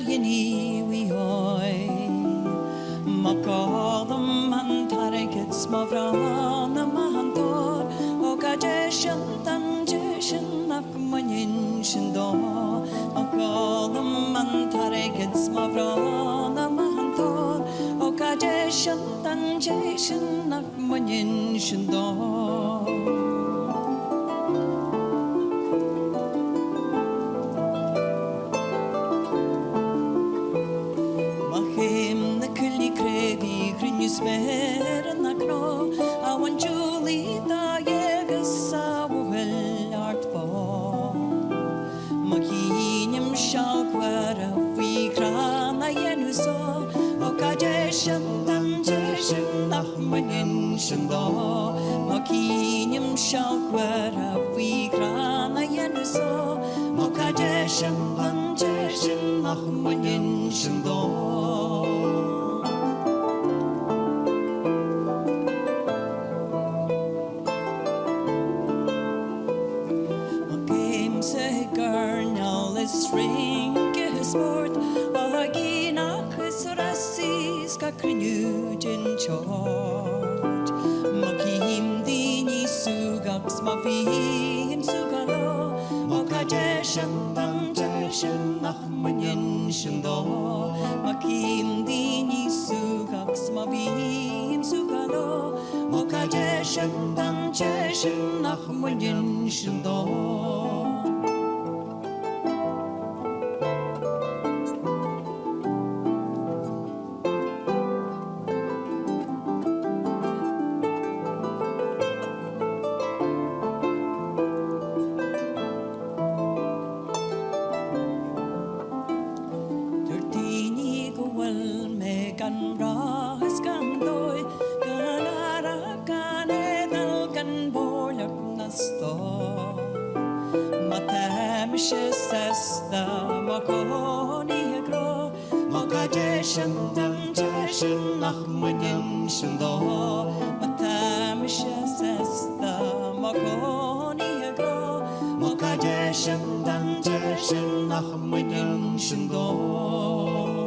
Yini we hoy Makodam Antarikits Mavrana Mahantor Okajeshan Tanjeshan Nakmanin Shindo Makodam Antarikits Mavrana Mahantor Okajeshan Tanjeshan Nakmanin Shindo Smer na kro awan Julie da yegas awel art bo Makinim shalkwara fi krana yenuso Okajeshan tanjeshan nachmanin shando Makinim shalkwara fi krana yenuso Okajeshan tanjeshan nachmanin shando sport Agina Chrisrasis Kakrinujin Chort Makim Dini Sugaks Mafim Sugalo Okajeshan Tanjeshan Nachmanin Shando Makim Dini Sugaks Mafim Sugalo Okajeshan Tanjeshan Nachmanin Shando Okajeshan tanjeshan nachmanin shando